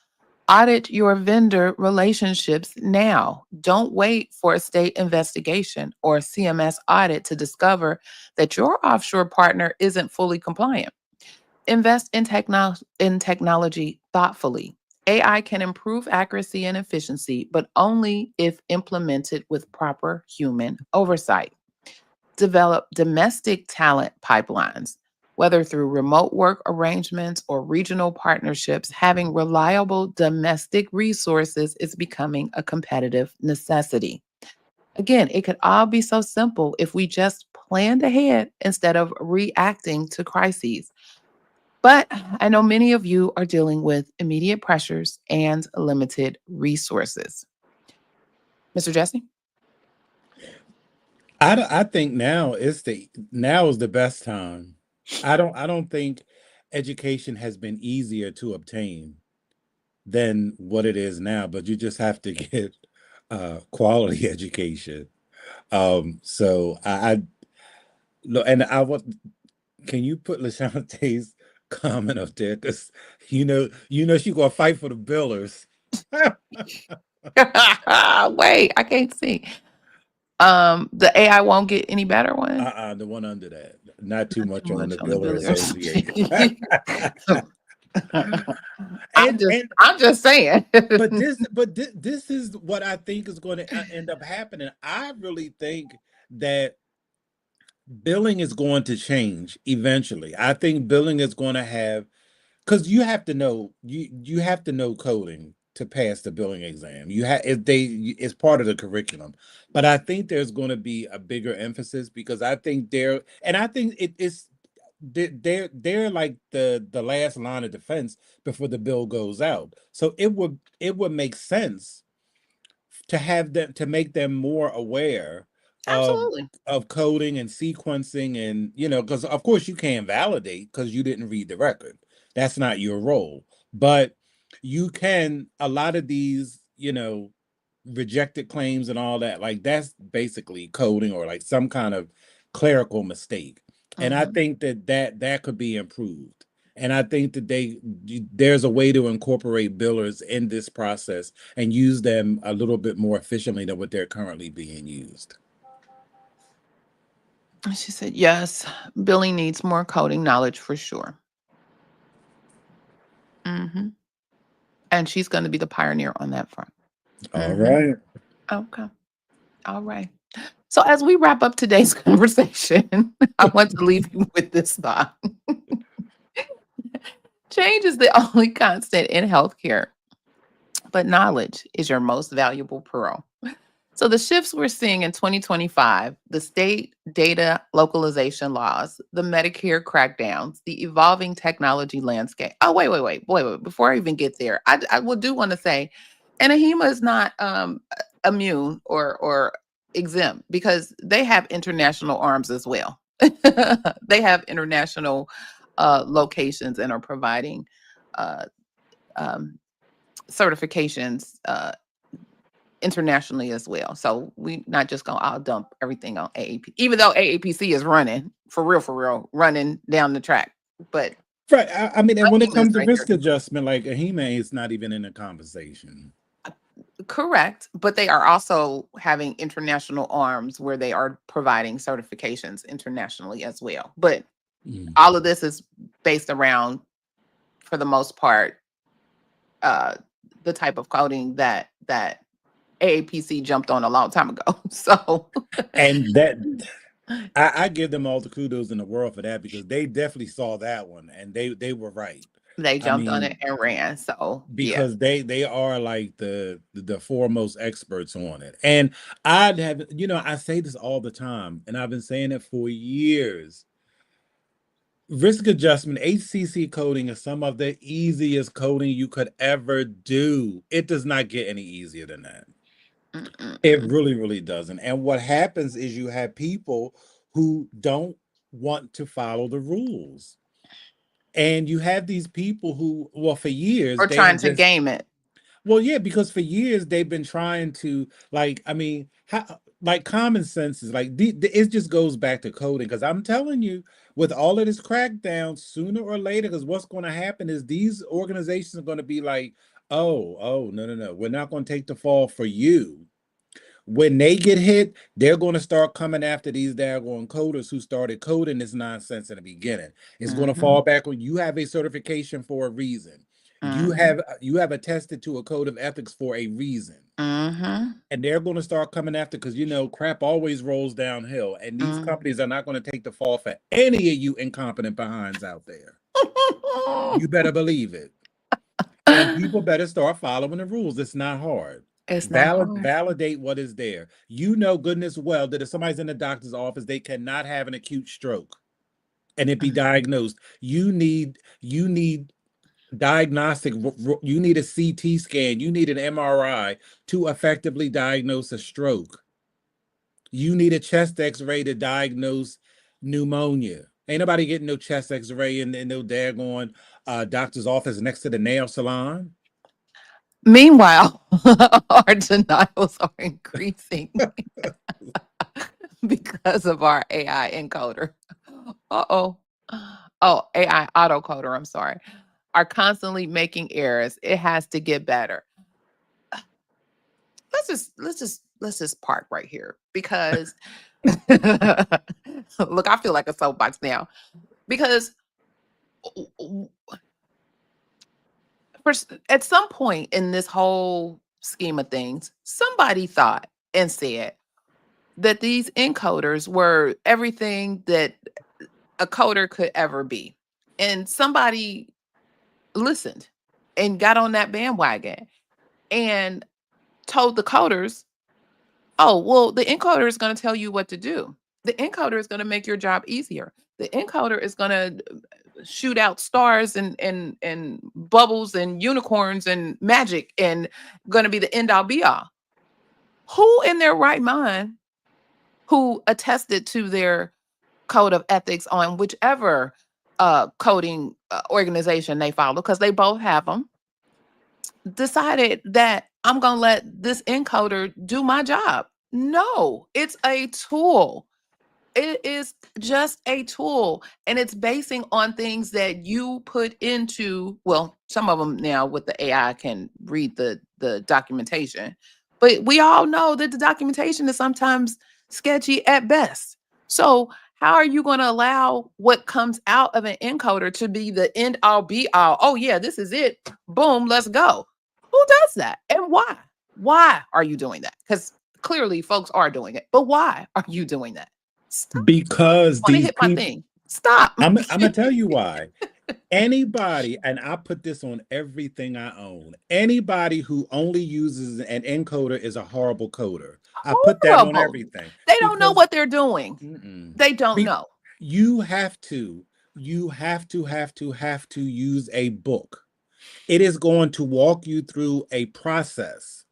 audit your vendor relationships now. Don't wait for a state investigation or a CMS audit to discover that your offshore partner isn't fully compliant. Invest in technology thoughtfully. AI can improve accuracy and efficiency, but only if implemented with proper human oversight. Develop domestic talent pipelines. Whether through remote work arrangements or regional partnerships, having reliable domestic resources is becoming a competitive necessity. Again, it could all be so simple if we just planned ahead instead of reacting to crises. But I know many of you are dealing with immediate pressures and limited resources. Mr. Jesse? I think now is the best time. I don't think education has been easier to obtain than what it is now, but you just have to get quality education. So I look, and I was. Can you put Lashante's comment up there? Because she gonna fight for the billers. Wait, I can't see. The AI won't get any better one. The one under that. Not too Not much too on much the on the Biller Billy Association. and I'm just saying. this is what I think is going to end up happening. I really think that billing is going to change eventually. I think billing is going to have, because you have to know, you have to know coding to pass the billing exam. You have if they it's part of the curriculum. But I think there's going to be a bigger emphasis because I think I think they're like the last line of defense before the bill goes out. So it would make sense to have them to make them more aware of Absolutely. coding and sequencing, and because of course you can't validate because you didn't read the record. That's not your role. But you can, a lot of these rejected claims and all that, like that's basically coding or like some kind of clerical mistake. And I Hmm. think that could be improved. And I think that there's a way to incorporate billers in this process and use them a little bit more efficiently than what they're currently being used. She said, yes, Billy needs more coding knowledge for sure. Hmm. And she's going to be the pioneer on that front. All Hmm. right. Okay. All right. So as we wrap up today's conversation, I want to leave you with this thought. Change is the only constant in healthcare, but knowledge is your most valuable pearl. So the shifts we're seeing in 2025, the state data localization laws, the Medicare crackdowns, the evolving technology landscape. Oh, wait. Before I even get there, I will do want to say, Anahima is not immune or exempt because they have international arms as well. They have international locations and are providing uh, um, certifications internationally as well. So we not just gonna all dump everything on AAP, even though AAPC is running for real, running down the track. But Right. I mean, and when it AHIMA is comes to right risk here. adjustment, like AHIMA is not even in the conversation. Correct, but they are also having international arms where they are providing certifications internationally as well. But Mm. all of this is based around, for the most part, uh, the type of coding that AAPC jumped on a long time ago. So And that I give them all the kudos in the world for that because they definitely saw that one and they were right. they I jumped on it mean, and ran. So yeah. because they are like the foremost experts on it. And I'd have, I say this all the time, and I've been saying it for years. Risk adjustment, HCC coding is some of the easiest coding you could ever do. It does not get any easier than that. It Mm-mm-mm. really, really doesn't. And what happens is you have people who don't want to follow the rules. And you have these people who, well, for years, Or they trying have to just, game it. well, yeah, because for years they've been trying to, like, I mean, like common sense is like, it just goes back to coding. Because I'm telling you, with all of this crackdown, sooner or later, because what's going to happen is these organizations are going to be like, oh, no, we're not going to take the fall for you. When they get hit, they're going to start coming after these daggone coders who started coding this nonsense in the beginning. It's going to Mhm, fall back on you have a certification for a reason. You mhm, have you have attested to a code of ethics for a reason. mhm, And they're going to start coming after because crap always rolls downhill. And these mm. companies are not going to take the fall for any of you incompetent behinds out there. You better believe it. And people better start following the rules. It's not hard. It's not hard. Validate what is there. You know goodness well that if somebody's in the doctor's office, they cannot have an acute stroke and it be Mm, diagnosed. You need diagnostic. You need a CT scan. You need an MRI to effectively diagnose a stroke. You need a chest X-ray to diagnose pneumonia. Ain't nobody getting no chest X-ray in no daggone doctor's office next to the nail salon. Meanwhile, our denials are increasing because of our AI encoder. Uh-oh. Oh, AI autocoder, I'm sorry. Are constantly making errors. It has to get better. Let's just park right here because look, I feel like a soapbox now because at some point in this whole scheme of things, somebody thought and said, that these encoders were everything that a coder could ever be. And somebody listened and got on that bandwagon and told the coders, oh, well, the encoder is going to tell you what to do. The encoder is going to make your job easier. The encoder is going to shoot out stars and bubbles and unicorns and magic and going to be the end all be all. Who in their right mind who attested to their code of ethics on whichever coding organization they follow, because they both have them, decided that I'm going to let this encoder do my job? No, it's a tool. It is just a tool, and it's basing on things that you put into, well, some of them now with the AI can read the documentation, but we all know that the documentation is sometimes sketchy at best. So how are you going to allow what comes out of an encoder to be the end all be all? Oh yeah, this is it. Boom, let's go. Who does that, and why? Why are you doing that? Because clearly folks are doing it, but why are you doing that? Stop. Because Want to these hit my people, thing. Stop. I'm gonna tell you why. Anybody, and I put this on everything I own, anybody who only uses an encoder is a horrible coder. I put that on Horrible. everything. They don't know Because what they're doing. They don't be- know. you have to use a book. It is going to walk you through a process.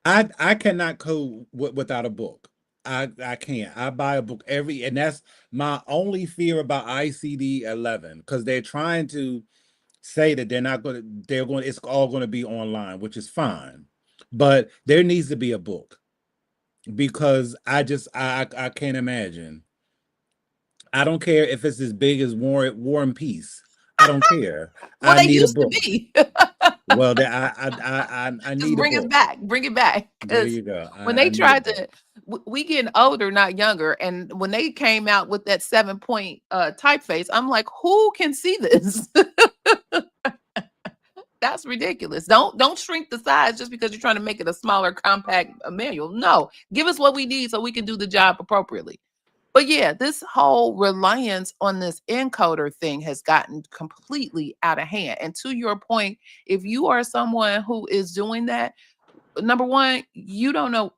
I cannot code without a book. I can't. I buy a book and that's my only fear about ICD 11, because they're trying to say that it's all going to be online, which is fine, but there needs to be a book, because I can't imagine. I don't care if it's as big as War and Peace. I don't care. Well, I they need a used to book. be. Well, I Just need a bring it book. back. Bring it back. There Because you go. when I they need a tried book. to, we getting older, not younger. And when they came out with that 7-point typeface, I'm like, who can see this? That's ridiculous. Don't shrink the size just because you're trying to make it a smaller, compact manual. No, give us what we need so we can do the job appropriately. But yeah, this whole reliance on this encoder thing has gotten completely out of hand. And to your point, if you are someone who is doing that, number one, you don't know,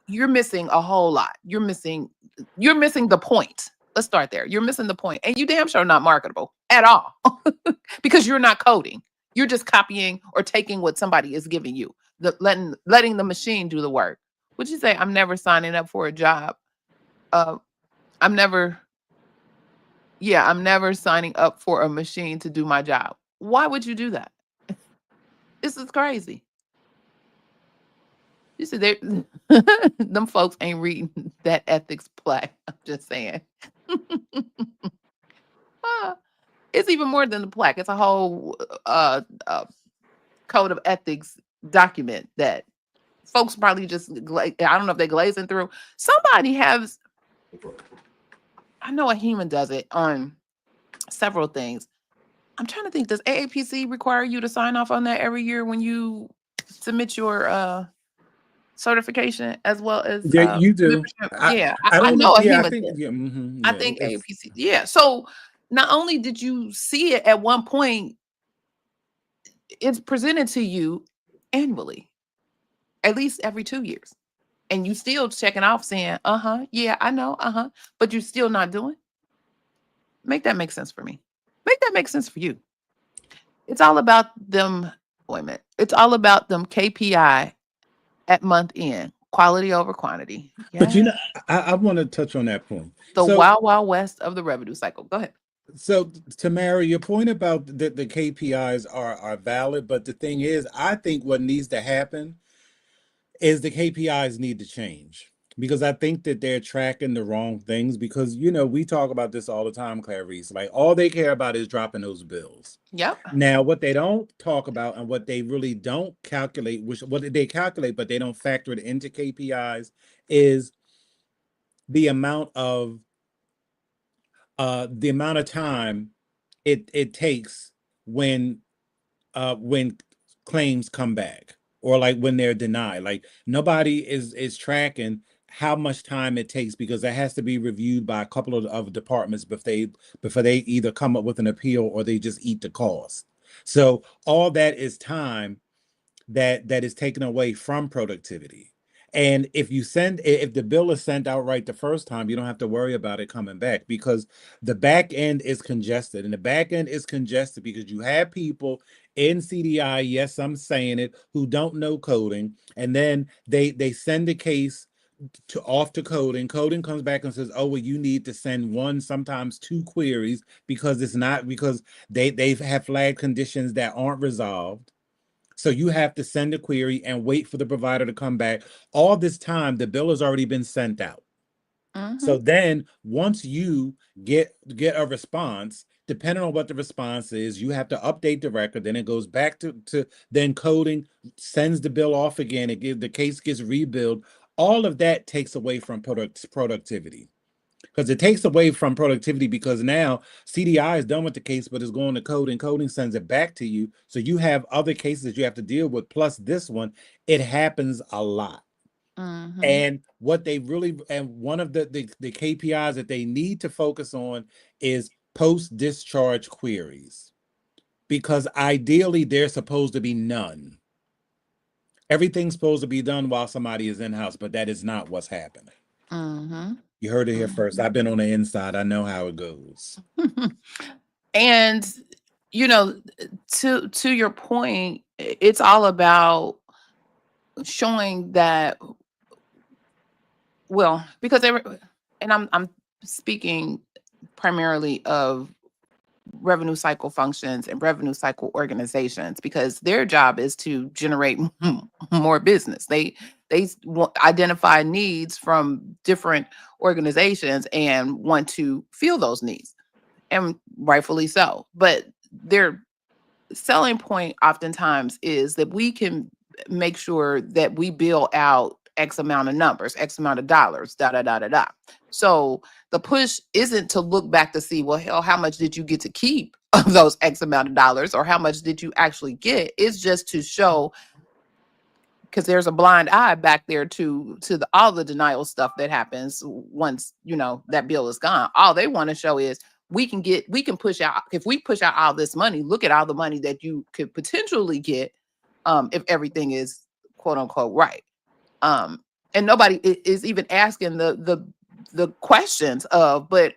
you're missing a whole lot. You're missing the point. Let's start there. You're missing the point, and you damn sure not marketable at all because you're not coding. You're just copying or taking what somebody is giving you, letting the machine do the work. Would you say I'm never signing up for a job? Uh, I'm never, yeah, I'm never signing up for a machine to do my job. Why would you do that? This is crazy. You see, they them folks ain't reading that ethics play. I'm just saying. Ah, it's even more than the plaque. It's a whole code of ethics document that folks probably just like, I don't know if they're glazing through. Somebody has, I know a human does it on several things. I'm trying to think, does AAPC require you to sign off on that every year when you submit your certification as well as Yeah, you do. membership? I Yeah, I I don't know. know a Yeah, I human think did. I yeah, think it's AAPC, yeah. So not only did you see it at one point, it's presented to you annually, at least every 2 years. And you still checking off saying, yeah, I know, but you're still not doing. Make that make sense for me. Make that make sense for you. It's all about them employment. It's all about them KPI at month end, quality over quantity. But Yeah. I want to touch on that point. The wild, wild west of the revenue cycle. Go ahead. So Tamara, your point about the KPIs are valid, but the thing is, I think what needs to happen is the KPIs need to change, because I think that they're tracking the wrong things, because we talk about this all the time, Clarice. Like, all they care about is dropping those bills. Yep. Now, what they don't talk about and what they really don't calculate, what they calculate, but they don't factor it into KPIs, is the amount of time it takes when claims come back, or like when they're denied. Like nobody is tracking how much time it takes because it has to be reviewed by a couple of departments before they either come up with an appeal or they just eat the cost. So all that is time that is taken away from productivity. And if the bill is sent out right the first time, you don't have to worry about it coming back because the back end is congested. And the back end is congested because you have people in CDI, yes, I'm saying it, who don't know coding, and then they send the case off to coding. Coding comes back and says, "Oh, well, you need to send one, sometimes two queries because it's not because they have flagged conditions that aren't resolved." So you have to send a query and wait for the provider to come back. All this time, the bill has already been sent out. So then once you get a response, depending on what the response is, you have to update the record. Then it goes back to then coding, sends the bill off again. The case gets rebilled. All of that takes away from productivity. Because it takes away from productivity because now CDI is done with the case, but it's going to coding. Coding sends it back to you. So you have other cases that you have to deal with, plus this one. It happens a lot. And what they really, and one of the KPIs that they need to focus on is post-discharge queries. Because ideally, there's supposed to be none. Everything's supposed to be done while somebody is in-house, but that is not what's happening. You heard it here first. I've been on the inside. I know how it goes. And you know, to your point, it's all about showing that, well, because and I'm speaking primarily of revenue cycle functions and revenue cycle organizations because their job is to generate more business. They identify needs from different organizations and want to fill those needs, and rightfully so. But their selling point oftentimes is that we can make sure that we bill out X amount of numbers, X amount of dollars, da da da da da. So the push isn't to look back to see, well, hell, how much did you get to keep of those X amount of dollars, or how much did you actually get? It's just to show, because there's a blind eye back there to all the denial stuff that happens once that bill is gone. All they want to show is we can push out, if we push out all this money, look at all the money that you could potentially get if everything is quote unquote right. And nobody is even asking the questions of, but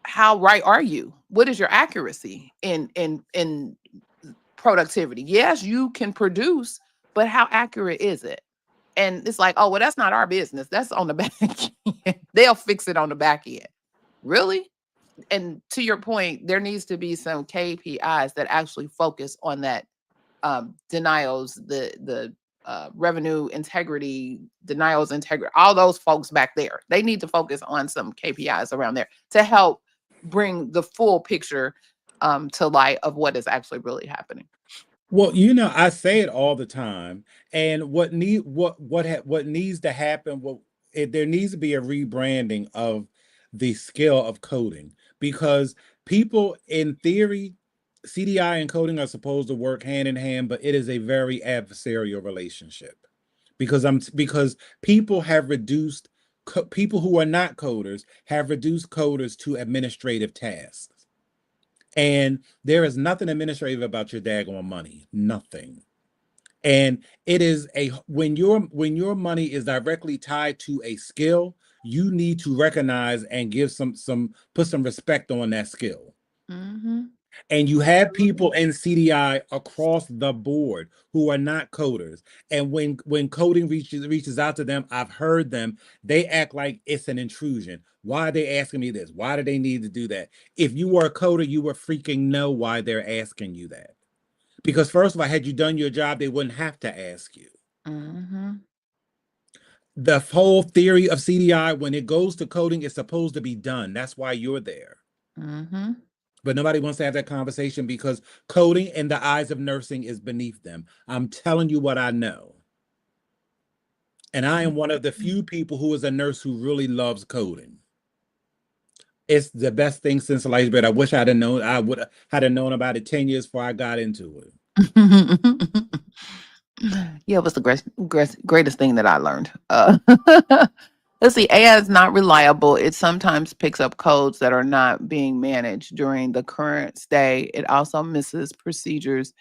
how right are you? What is your accuracy in productivity? Yes, you can produce, but how accurate is it? And it's like, oh, well, that's not our business. That's on the back end. They'll fix it on the back end. Really? And to your point, there needs to be some KPIs that actually focus on that denials, the revenue integrity, denials integrity, all those folks back there. They need to focus on some KPIs around there to help bring the full picture to light of what is actually really happening. Well, I say it all the time, and what needs to happen, there needs to be a rebranding of the skill of coding because people, in theory, CDI and coding are supposed to work hand in hand, but it is a very adversarial relationship because people have reduced people who are not coders have reduced coders to administrative tasks. And there is nothing administrative about your daggone money. Nothing. And it is when your money is directly tied to a skill, you need to recognize and give put some respect on that skill. And you have people in CDI across the board who are not coders. And when coding reaches out to them, I've heard them, they act like it's an intrusion. Why are they asking me this? Why do they need to do that? If you were a coder, you would freaking know why they're asking you that. Because first of all, had you done your job, they wouldn't have to ask you. The whole theory of CDI, when it goes to coding, is supposed to be done. That's why you're there. But nobody wants to have that conversation because coding in the eyes of nursing is beneath them. I'm telling you what I know. And I am one of the few people who is a nurse who really loves coding. It's the best thing since sliced bread. I wish I would have known about it 10 years before I got into it. Yeah, it was the greatest thing that I learned. Let's see, AI is not reliable. It sometimes picks up codes that are not being managed during the current stay. It also misses procedures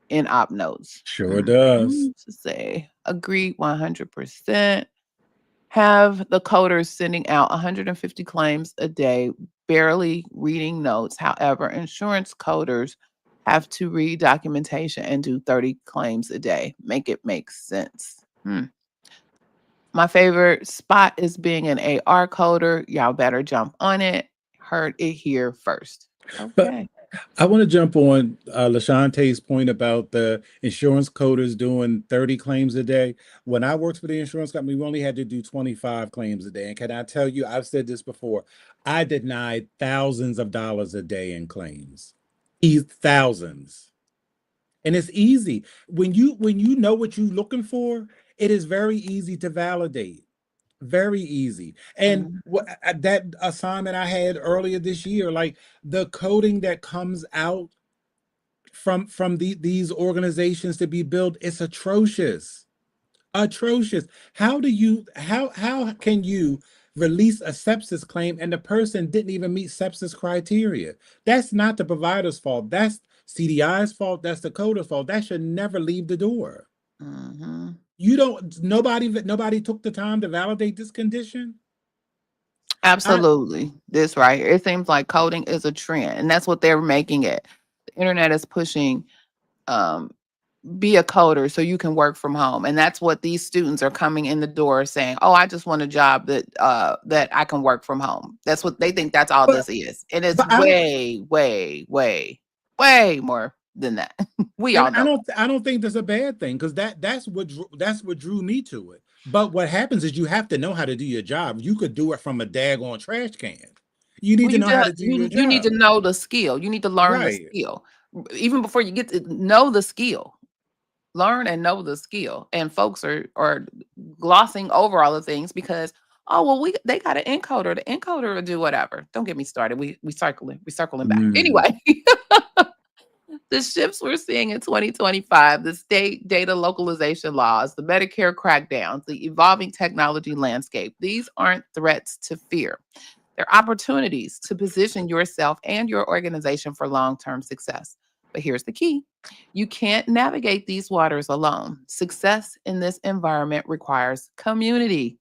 in op notes. Sure does. To say, agree 100%. Have the coders sending out 150 claims a day, barely reading notes. However, insurance coders have to read documentation and do 30 claims a day. Make it make sense. My favorite spot is being an AR coder. Y'all better jump on it. Heard it here first. But Okay. I want to jump on LaShantae's point about the insurance coders doing 30 claims a day. When I worked for the insurance company, we only had to do 25 claims a day. And can I tell you, I've said this before, I denied thousands of dollars a day in claims. Thousands. And it's easy. When you know what you're looking for, it is very easy to validate. Very easy. And Mhm. that assignment I had earlier this year, like the coding that comes out from these organizations to be built, it's atrocious. Atrocious. How can you release a sepsis claim and the person didn't even meet sepsis criteria? That's not the provider's fault. That's CDI's fault. That's the coder's fault. That should never leave the door. Mhm. You don't nobody took the time to validate this condition. I Absolutely. This right. It seems like coding is a trend, and that's what they're making it. The internet is pushing um be a coder so you can work from home. And that's what these students are coming in the door saying, "Oh, I just want a job that I can work from home." That's what they think that's all but this is. And it's but I don't way, way, way, way more than that. We and all know I don't think that's a bad thing because that's what drew me to it. But what happens is you have to know how to do your job. You could do it from a daggone trash can. You need well, to know how to do your you need to job. know the skill. You need to learn the Right. skill. Even before you get to know the skill. Learn and know the skill. And folks are glossing over all the things because, oh well, they got an encoder. The encoder will do whatever. Don't get me started. We circling back. Mm, Anyway, the shifts we're seeing in 2025, the state data localization laws, the Medicare crackdowns, the evolving technology landscape, these aren't threats to fear. They're opportunities to position yourself and your organization for long term success. But here's the key: you can't navigate these waters alone. Success in this environment requires community,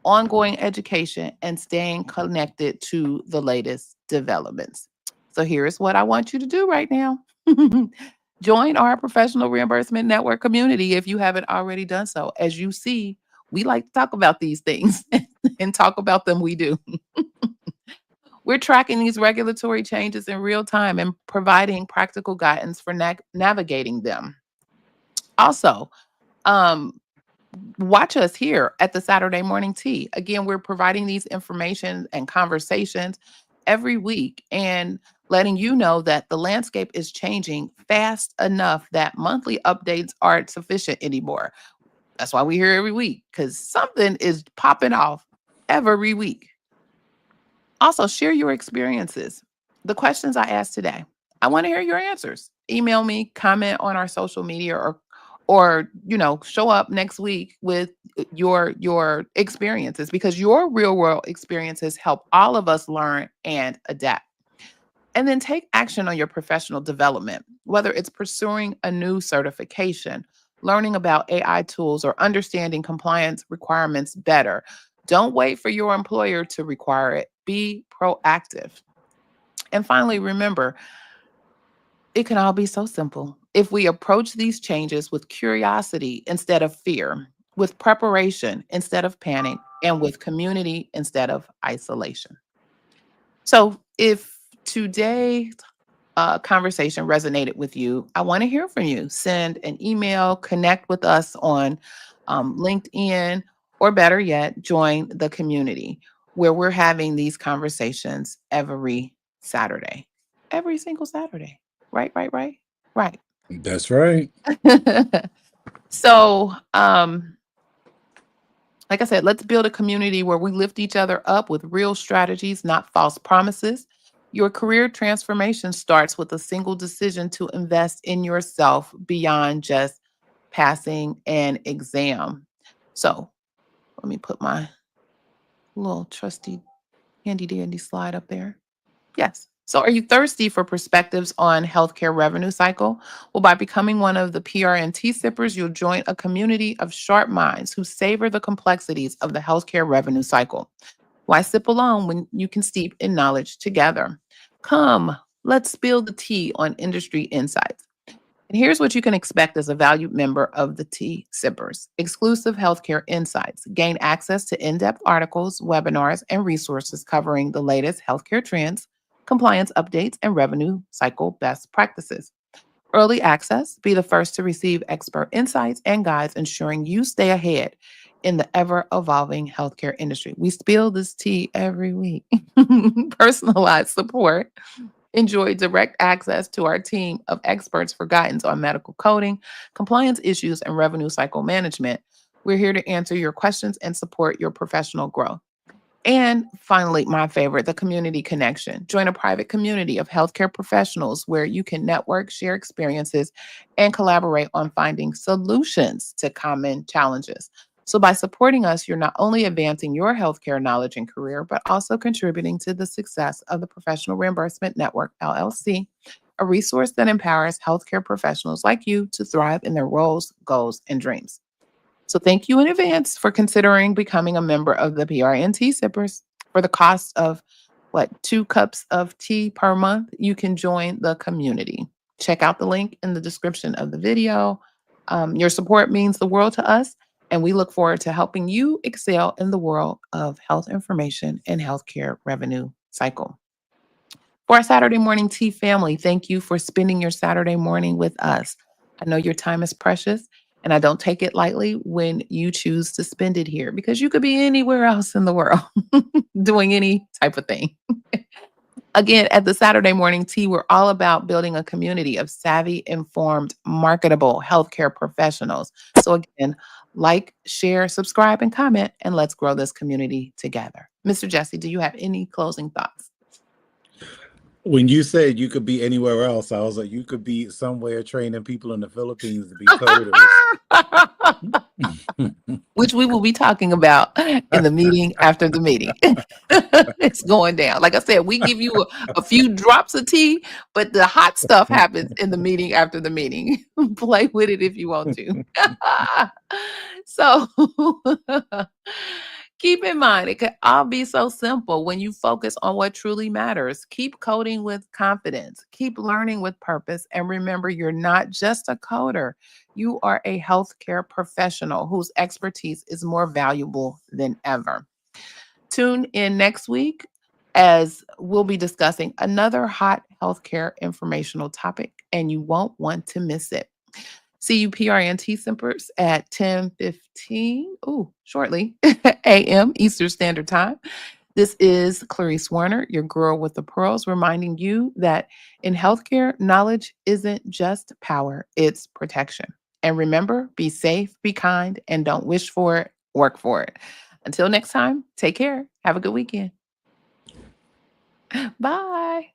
ongoing education, and staying connected to the latest developments. So here's what I want you to do right now. Join our professional reimbursement network community if you haven't already done so. As you see, we like to talk about these things and talk about them. We do. We're tracking these regulatory changes in real time and providing practical guidance for navigating them. Also, um, watch us here at the Saturday Morning Tea. Again, we're providing these information and conversations every week and letting you know that the landscape is changing fast enough that monthly updates aren't sufficient anymore. That's why we're here every week because something is popping off every week. Also, share your experiences. The questions I asked today, I want to hear your answers. Email me, comment on our social media, or show up next week with your experiences because your real world experiences help all of us learn and adapt. And then take action on your professional development, whether it's pursuing a new certification, learning about AI tools, or understanding compliance requirements better. Don't wait for your employer to require it. Be proactive. And finally, remember, it can all be so simple if we approach these changes with curiosity instead of fear, with preparation instead of panic, and with community instead of isolation. So, if today's conversation resonated with you, I want to hear from you. Send an email, connect with us on LinkedIn, or better yet, join the community where we're having these conversations every Saturday, every single Saturday. Right, right, right, right. that's right. So, like I said, let's build a community where we lift each other up with real strategies, not false promises. Your career transformation starts with a single decision to invest in yourself beyond just passing an exam. So let me put my little trusty handy dandy slide up there. Yes. So are you thirsty for perspectives on healthcare revenue cycle? Well, by becoming one of the PRNT sippers, you'll join a community of sharp minds who savor the complexities of the healthcare revenue cycle. Why sip alone when you can steep in knowledge together? Come, let's spill the tea on industry insights. And here's what you can expect as a valued member of the Tea Sippers. Exclusive healthcare insights. Gain access to in-depth articles, webinars, and resources covering the latest healthcare trends, compliance updates, and revenue cycle best practices. Early access. Be the first to receive expert insights and guides, ensuring you stay ahead in the ever-evolving healthcare industry. We spill this tea every week. Personalized support. Enjoy direct access to our team of experts for guidance on medical coding, compliance issues, and revenue cycle management. We're here to answer your questions and support your professional growth. And finally, my favorite, the community connection. Join a private community of healthcare professionals where you can network, share experiences, and collaborate on finding solutions to common challenges. So by supporting us, you're not only advancing your healthcare knowledge and career, but also contributing to the success of the Professional Reimbursement Network, LLC, a resource that empowers healthcare professionals like you to thrive in their roles, goals, and dreams. So thank you in advance for considering becoming a member of the PRNT Sippers. For the cost of 2 cups of tea per month, you can join the community. Check out the link in the description of the video. Your support means the world to us, and we look forward to helping you excel in the world of health information and healthcare revenue cycle. For our Saturday morning tea family, thank you for spending your Saturday morning with us. I know your time is precious, and I don't take it lightly when you choose to spend it here because you could be anywhere else in the world doing any type of thing. Again, at the Saturday Morning Tea, we're all about building a community of savvy, informed, marketable healthcare professionals. So again, like, share, subscribe, and comment, and let's grow this community together. Mr. Jesse, do you have any closing thoughts? When you said you could be anywhere else, I was like, you could be somewhere training people in the Philippines to be coders. Which we will be talking about in the meeting after the meeting. It's going down. Like I said, we give you a few drops of tea, but the hot stuff happens in the meeting after the meeting. Play with it if you want to. So keep in mind, it could all be so simple when you focus on what truly matters. Keep coding with confidence, keep learning with purpose, and remember, you're not just a coder. You are a healthcare professional whose expertise is more valuable than ever. Tune in next week as we'll be discussing another hot healthcare informational topic, and you won't want to miss it. See you PRNT Simpers at 10:15, shortly, a.m. Eastern Standard Time. This is Clarice Warner, your girl with the pearls, reminding you that in healthcare, knowledge isn't just power, it's protection. And remember, be safe, be kind, and don't wish for it, work for it. Until next time, take care. Have a good weekend. Bye.